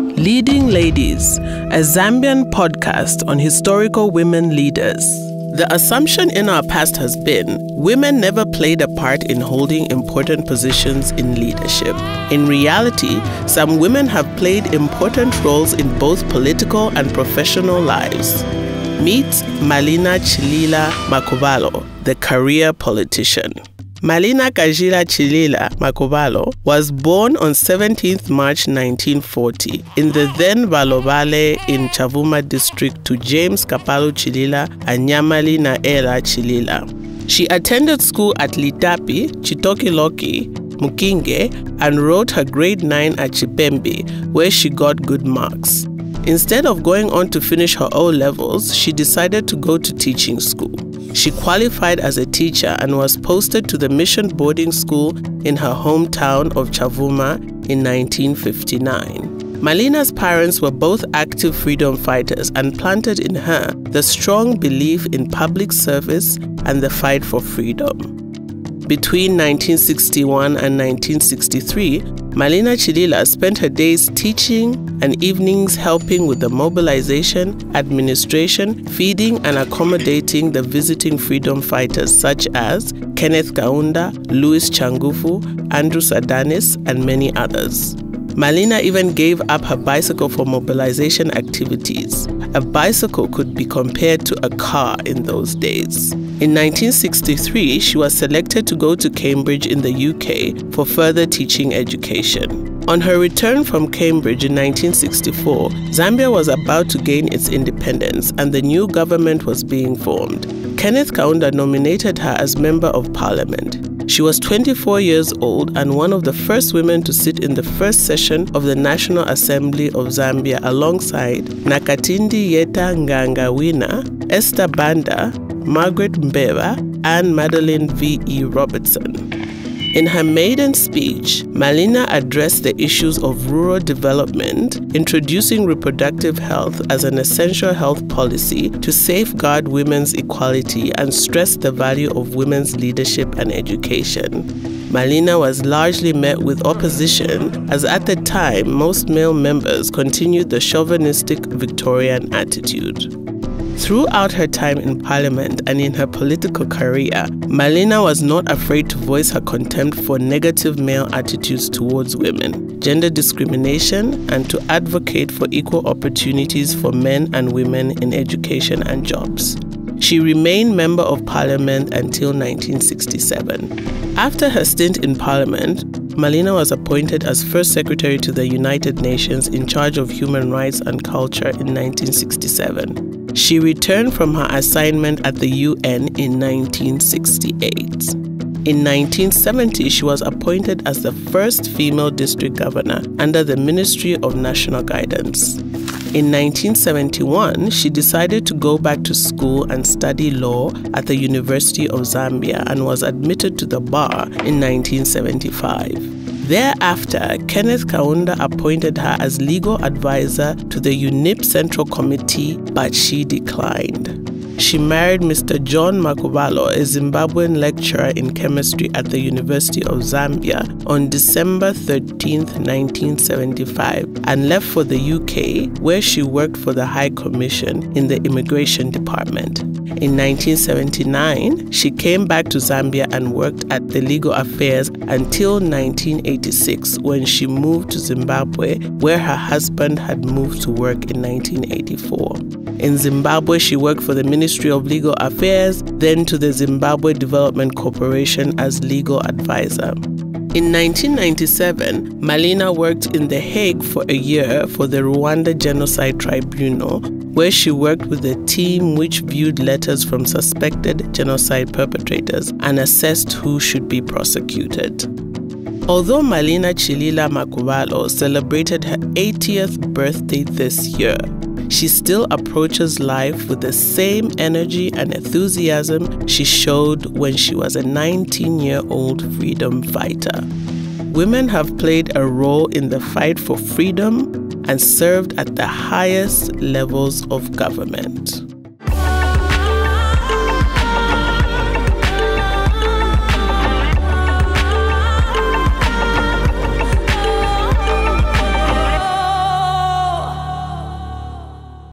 Leading Ladies, a Zambian podcast on historical women leaders. The assumption in our past has been women never played a part in holding important positions in leadership. In reality, some women have played important roles in both political and professional lives. Meet Malina Kajila Makhubalo, the career politician. Malina Kajila Chilila Makhubalo was born on 17th March 1940 in the then Balobale in Chavuma district to James Kapalo Chilila and Malina Chilila. She attended school at Litapi, Chitokiloki, Mukinge, and wrote her grade 9 at Chipembe, where she got good marks. Instead of going on to finish her O-levels, she decided to go to teaching school. She qualified as a teacher and was posted to the mission boarding school in her hometown of Chavuma in 1959. Malina's parents were both active freedom fighters and planted in her the strong belief in public service and the fight for freedom. Between 1961 and 1963, Malina Chilila spent her days teaching and evenings helping with the mobilization, administration, feeding and accommodating the visiting freedom fighters such as Kenneth Kaunda, Louis Changufu, Andrew Sadanis, and many others. Malina even gave up her bicycle for mobilization activities. A bicycle could be compared to a car in those days. In 1963, she was selected to go to Cambridge in the UK for further teaching education. On her return from Cambridge in 1964, Zambia was about to gain its independence and the new government was being formed. Kenneth Kaunda nominated her as Member of Parliament. She was 24 years old and one of the first women to sit in the first session of the National Assembly of Zambia alongside Nakatindi Yeta Ngangawina, Esther Banda, Margaret Mbeva, and Madeline V.E. Robertson. In her maiden speech, Malina addressed the issues of rural development, introducing reproductive health as an essential health policy to safeguard women's equality and stressed the value of women's leadership and education. Malina was largely met with opposition, as at the time most male members continued the chauvinistic Victorian attitude. Throughout her time in Parliament and in her political career, Malina was not afraid to voice her contempt for negative male attitudes towards women, gender discrimination, and to advocate for equal opportunities for men and women in education and jobs. She remained Member of Parliament until 1967. After her stint in Parliament, Malina was appointed as First Secretary to the United Nations in charge of human rights and culture in 1967. She returned from her assignment at the UN in 1968. In 1970, she was appointed as the first female district governor under the Ministry of National Guidance. In 1971, she decided to go back to school and study law at the University of Zambia and was admitted to the bar in 1975. Thereafter, Kenneth Kaunda appointed her as legal advisor to the UNIP Central Committee, but she declined. She married Mr. John Makhubalo, a Zimbabwean lecturer in chemistry at the University of Zambia, on December 13, 1975, and left for the UK, where she worked for the High Commission in the Immigration Department. In 1979, she came back to Zambia and worked at the Legal Affairs until 1986, when she moved to Zimbabwe, where her husband had moved to work in 1984. In Zimbabwe, she worked for the Ministry of Legal Affairs, then to the Zimbabwe Development Corporation as legal advisor. In 1997, Malina worked in The Hague for a year for the Rwanda Genocide Tribunal, where she worked with a team which viewed letters from suspected genocide perpetrators and assessed who should be prosecuted. Although Malina Kajila Makhubalo celebrated her 80th birthday this year, she still approaches life with the same energy and enthusiasm she showed when she was a 19-year-old freedom fighter. Women have played a role in the fight for freedom and served at the highest levels of government.